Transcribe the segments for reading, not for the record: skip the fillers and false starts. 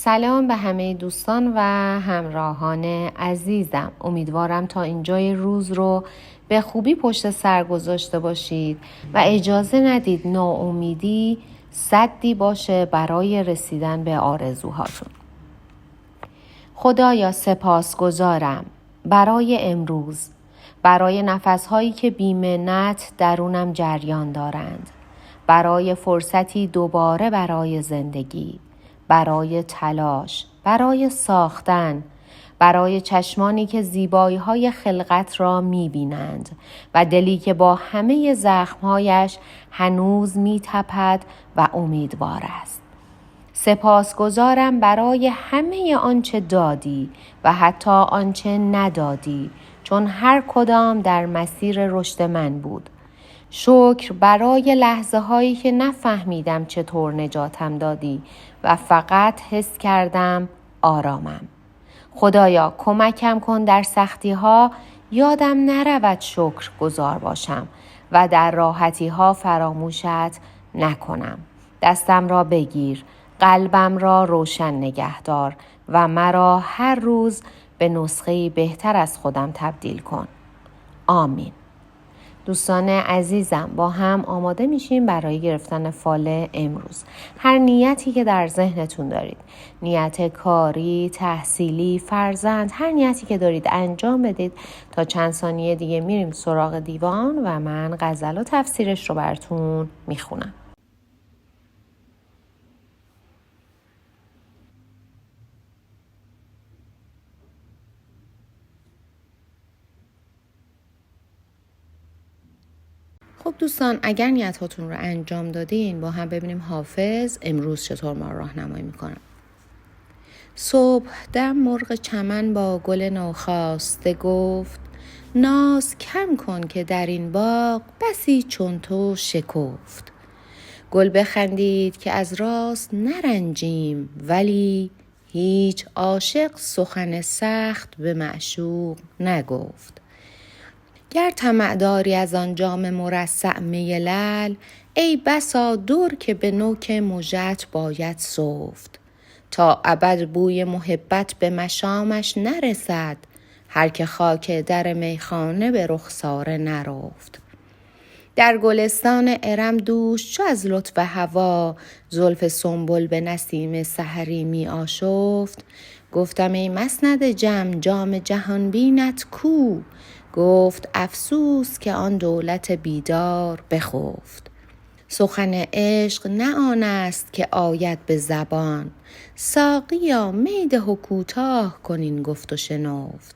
سلام به همه دوستان و همراهان عزیزم. امیدوارم تا اینجای روز رو به خوبی پشت سر گذاشته باشید و اجازه ندید ناامیدی سدی باشه برای رسیدن به آرزوهاتون. خدایا سپاسگزارم برای امروز، برای نفسهایی که بی‌منت درونم جریان دارند، برای فرصتی دوباره برای زندگی، برای تلاش، برای ساختن، برای چشمانی که زیبایی‌های خلقت را می‌بینند و دلی که با همه زخم‌هایش هنوز می‌تپد و امیدوار است. سپاسگزارم برای همه آنچه دادی و حتی آنچه ندادی، چون هر کدام در مسیر رشد من بود. شکر برای لحظه هایی که نفهمیدم چطور نجاتم دادی و فقط حس کردم آرامم. خدایا کمکم کن در سختی ها یادم نرود شکر گزار باشم و در راحتی ها فراموشت نکنم. دستم را بگیر، قلبم را روشن نگه دار و مرا هر روز به نسخه‌ای بهتر از خودم تبدیل کن. آمین. دوستان عزیزم، با هم آماده میشیم برای گرفتن فال امروز. هر نیتی که در ذهنتون دارید، نیت کاری، تحصیلی، فرزند، هر نیتی که دارید انجام بدید. تا چند ثانیه دیگه میریم سراغ دیوان و من غزل و تفسیرش رو براتون میخونم. خب دوستان، اگر نیتاتون رو انجام دادین، با هم ببینیم حافظ امروز چطور ما راهنمایی میکنه. صبح دم مرغ چمن با گل نوخاسته گفت، ناز کم کن که در این باغ بسی چون تو شکفت. گل بخندید که از راست نرنجیم، ولی هیچ عاشق سخن سخت به معشوق نگفت. گر طمع داری از آن جام مرصع می لعل، ای بسا در که به نوک مژه‌ات باید سفت. تا ابد بوی محبت به مشامش نرسد، هر که خاک در میخانه به رخساره نرفت. در گلستان ارم دوش چو از لطف هوا، زلف سنبل به نسیم سحری می آشفت. گفتم ای مسند جام جهان بینت کو؟ گفت افسوس که آن دولت بیدار بخفت. سخن عشق نه آن است که آید به زبان، ساقیا می ده و کوتاه کن این گفت و شنفت.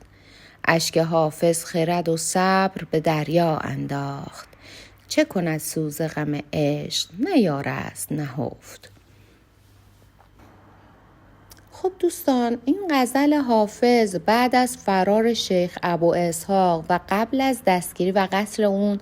اشک حافظ خرد و صبر به دریا انداخت، چه کند سوز غم عشق نیاره است نهفت. خب دوستان، این غزل حافظ بعد از فرار شیخ ابو اسحاق و قبل از دستگیری و قتل اون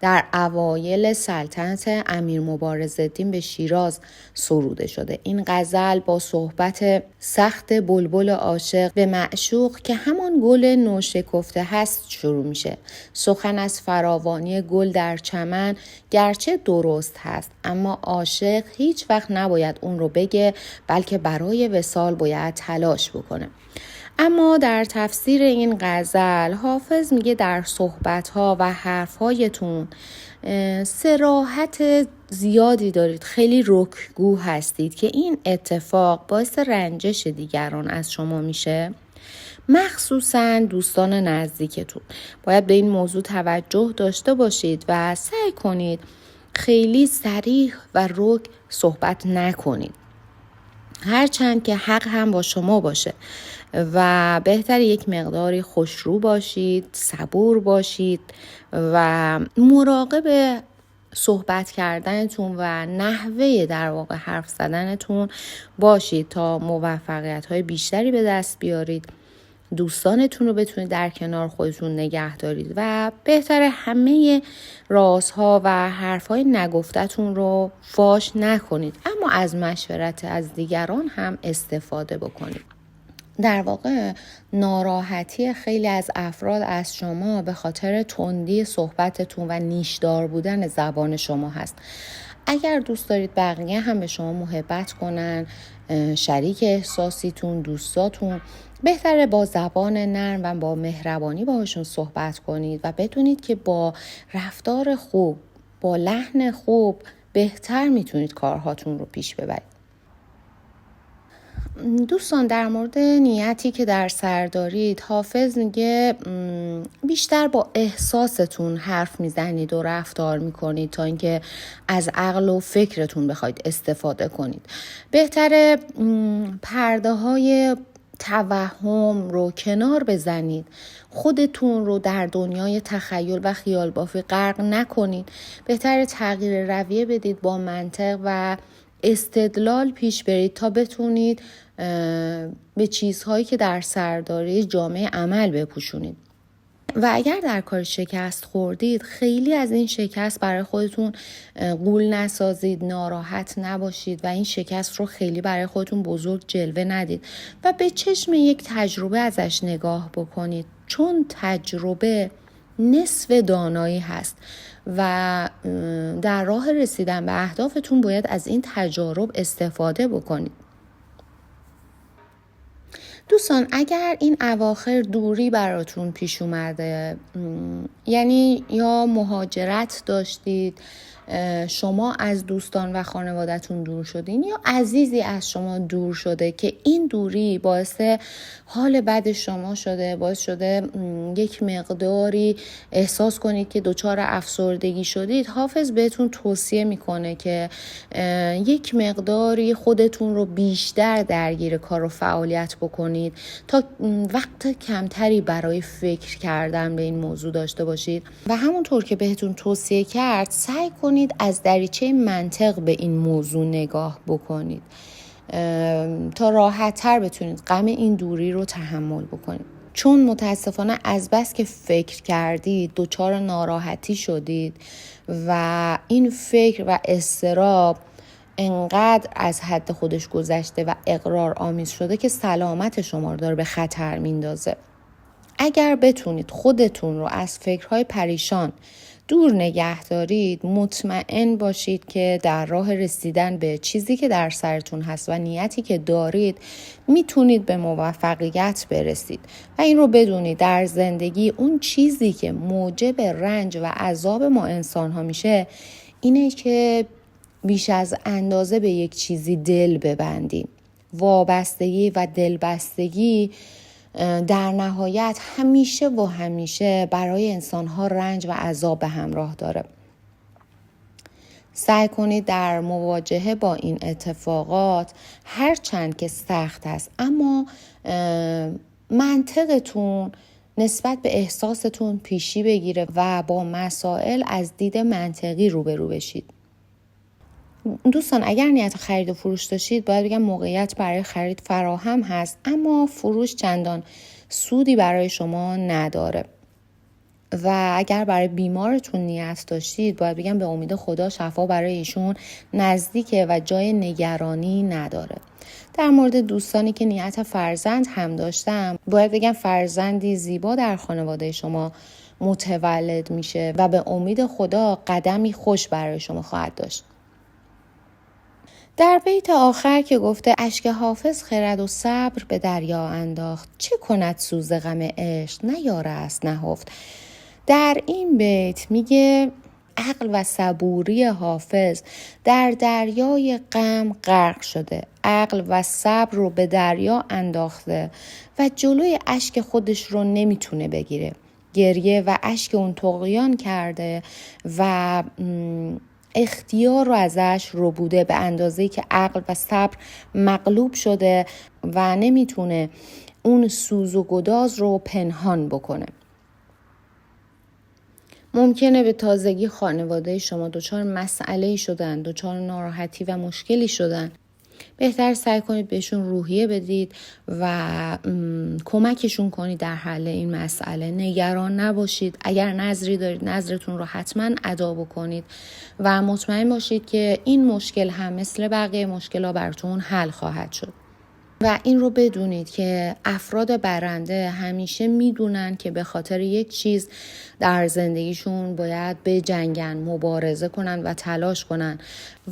در اوایل سلطنت امیر مبارزالدین به شیراز سروده شده. این غزل با صحبت سخت بلبل عاشق به معشوق که همان گل نوشکفته هست شروع میشه. سخن از فراوانی گل در چمن گرچه درست هست، اما عاشق هیچ وقت نباید اون رو بگه، بلکه برای وصال باید تلاش بکنه. اما در تفسیر این غزل حافظ میگه در صحبت‌ها و حرف‌هایتون صراحت زیادی دارید، خیلی رکگو هستید که این اتفاق باعث رنجش دیگران از شما میشه، مخصوصا دوستان نزدیکتون. باید به این موضوع توجه داشته باشید و سعی کنید خیلی صریح و رک صحبت نکنید، هرچند که حق هم با شما باشه و بهتر یک مقداری خوشرو باشید، صبور باشید و مراقب صحبت کردنتون و نحوه در واقع حرف زدنتون باشید تا موفقیت‌های بیشتری به دست بیارید، دوستانتون رو بتونید در کنار خودتون نگه دارید و بهتره همه رازها و حرفهای نگفتتون رو فاش نکنید، اما از مشورت از دیگران هم استفاده بکنید. در واقع ناراحتی خیلی از افراد از شما به خاطر تندی صحبتتون و نیشدار بودن زبان شما هست. اگر دوست دارید بقیه هم به شما محبت کنن، شریک احساسیتون، دوستاتون، بهتره با زبان نرم و با مهربانی باهاشون صحبت کنید و بدونید که با رفتار خوب، با لحن خوب بهتر میتونید کارهاتون رو پیش ببرید. دوستان، در مورد نیتی که در سر دارید، حافظ میگه بیشتر با احساستون حرف میزنید و رفتار میکنید تا اینکه از عقل و فکرتون بخواید استفاده کنید. بهتره پرده های توهم رو کنار بزنید، خودتون رو در دنیای تخیل و خیال بافی غرق نکنید. بهتره تغییر رویه بدید، با منطق و استدلال پیش برید تا بتونید به چیزهایی که در سر دارید جامعه عمل بپوشونید. و اگر در کار شکست خوردید، خیلی از این شکست برای خودتون غول نسازید، ناراحت نباشید و این شکست رو خیلی برای خودتون بزرگ جلوه ندید و به چشم یک تجربه ازش نگاه بکنید، چون تجربه نصف دانایی هست و در راه رسیدن به اهدافتون باید از این تجارب استفاده بکنید. دوستان، اگر این اواخر دوری براتون پیش اومده، یعنی یا مهاجرت داشتید، شما از دوستان و خانواده‌تون دور شدین یا عزیزی از شما دور شده که این دوری باعث حال بد شما شده، باعث شده یک مقداری احساس کنید که دچار افسردگی شدید، حافظ بهتون توصیه میکنه که یک مقداری خودتون رو بیشتر درگیر کار و فعالیت بکنید تا وقت کمتری برای فکر کردن به این موضوع داشته باشید و همونطور که بهتون توصیه کرد سعی کنید از دریچه منطق به این موضوع نگاه بکنید تا راحت تر بتونید غم این دوری رو تحمل بکنید. چون متاسفانه از بس که فکر کردید دچار ناراحتی شدید و این فکر و اضطراب انقدر از حد خودش گذشته و اقرار آمیز شده که سلامت شما رو داره به خطر میندازه. اگر بتونید خودتون رو از فکرهای پریشان دور نگه دارید، مطمئن باشید که در راه رسیدن به چیزی که در سرتون هست و نیتی که دارید میتونید به موفقیت برسید. و این رو بدونید در زندگی اون چیزی که موجب رنج و عذاب ما انسان ها میشه اینه که بیش از اندازه به یک چیزی دل ببندیم. وابستگی و دلبستگی در نهایت همیشه برای انسان‌ها رنج و عذاب به همراه داره. سعی کنید در مواجهه با این اتفاقات هرچند که سخت است، اما منطقتون نسبت به احساستون پیشی بگیره و با مسائل از دید منطقی روبرو بشید. دوستان، اگر نیت خرید و فروش داشتید، باید بگم موقعیت برای خرید فراهم هست، اما فروش چندان سودی برای شما نداره. و اگر برای بیمارتون نیت داشتید، باید بگم به امید خدا شفا برای ایشون نزدیکه و جای نگرانی نداره. در مورد دوستانی که نیت فرزند هم داشتم، باید بگم فرزندی زیبا در خانواده شما متولد میشه و به امید خدا قدمی خوش برای شما خواهد داشت. در بیت آخر که گفته اشک حافظ خرد و صبر به دریا انداخت، چه کند سوز غم عشق نیاره است نهفت. در این بیت میگه عقل و صبوری حافظ در دریای غم غرق شده، عقل و صبر رو به دریا انداخته و جلوی اشک خودش رو نمیتونه بگیره. گریه و اشک اون طغیان کرده و اختیار رو ازش ربوده به اندازه‌ای که عقل و صبر مغلوب شده و نمیتونه اون سوز و گداز رو پنهان بکنه. ممکنه به تازگی خانواده شما دچار مسئله‌ای شدن، دچار ناراحتی و مشکلی شدن. بهتر سعی کنید بهشون روحیه بدید و کمکشون کنید در حل این مسئله. نگران نباشید. اگر نظری دارید نظرتون رو حتما ادا بکنید و مطمئن باشید که این مشکل هم مثل بقیه مشکل‌ها براتون حل خواهد شد. و این رو بدونید که افراد برنده همیشه میدونن که به خاطر یک چیز در زندگیشون باید بجنگن، مبارزه کنن و تلاش کنن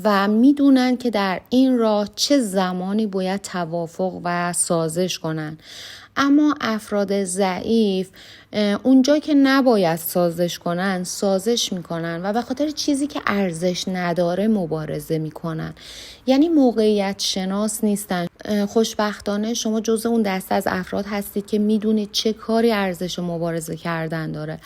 و میدونن که در این راه چه زمانی باید توافق و سازش کنن. اما افراد ضعیف اونجا که نباید سازش کنن سازش میکنن و به خاطر چیزی که ارزش نداره مبارزه میکنن. یعنی موقعیت شناس نیستن. خوشبختانه شما جزء اون دسته از افراد هستید که میدونید چه کاری ارزش مبارزه کردن داره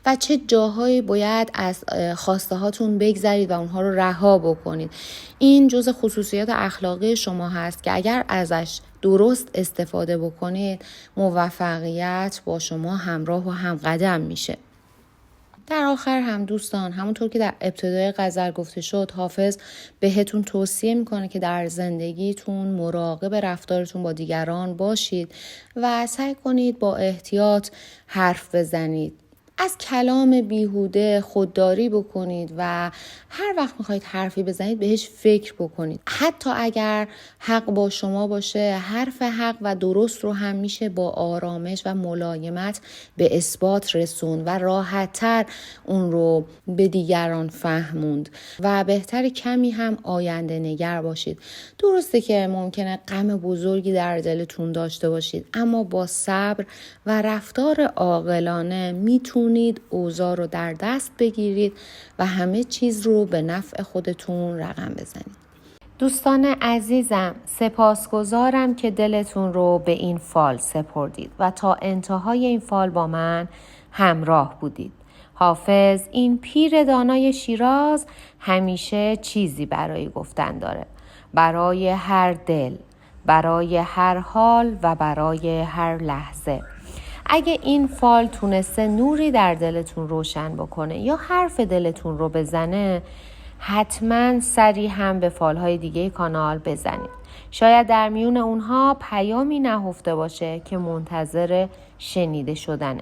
و چه جاهایی باید از خواسته هاتون بگذرید و اونها رو رها بکنید. این جزء خصوصیات اخلاقی شما هست که اگر ازش درست استفاده بکنید موفقیت با شما همراه و همقدم میشه. در آخر هم دوستان، همونطور که در ابتدای غزل گفته شد، حافظ بهتون توصیه میکنه که در زندگیتون مراقب رفتارتون با دیگران باشید و سعی کنید با احتیاط حرف بزنید. از کلام بیهوده خودداری بکنید و هر وقت میخواید حرفی بزنید بهش فکر بکنید. حتی اگر حق با شما باشه، حرف حق و درست رو هم میشه با آرامش و ملایمت به اثبات رسوند و راحت‌تر اون رو به دیگران فهموند و بهتر کمی هم آینده نگر باشید. درسته که ممکنه غم بزرگی در دلتون داشته باشید، اما با صبر و رفتار عاقلانه میتونید اوضاع رو در دست بگیرید و همه چیز رو به نفع خودتون رقم بزنید. دوستان عزیزم، سپاسگزارم که دلتون رو به این فال سپردید و تا انتهای این فال با من همراه بودید. حافظ، این پیر دانای شیراز، همیشه چیزی برای گفتن داره. برای هر دل، برای هر حال و برای هر لحظه. اگه این فال تونسته نوری در دلتون روشن بکنه یا حرف دلتون رو بزنه، حتما سری هم به فالهای دیگه کانال بزنید. شاید در میون اونها پیامی نهفته باشه که منتظر شنیده شدنه.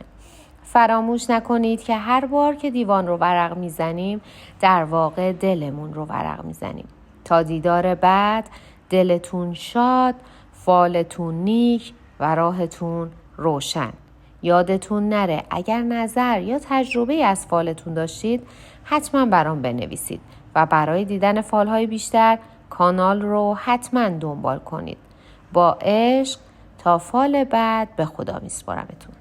فراموش نکنید که هر بار که دیوان رو ورق میزنیم در واقع دلمون رو ورق میزنیم. تا دیدار بعد، دلتون شاد، فالتون نیک و راهتون روشن. یادتون نره اگر نظر یا تجربه از فالتون داشتید حتما برام بنویسید و برای دیدن فالهای بیشتر کانال رو حتما دنبال کنید. با عشق تا فال بعد، به خدا میسپارمتون.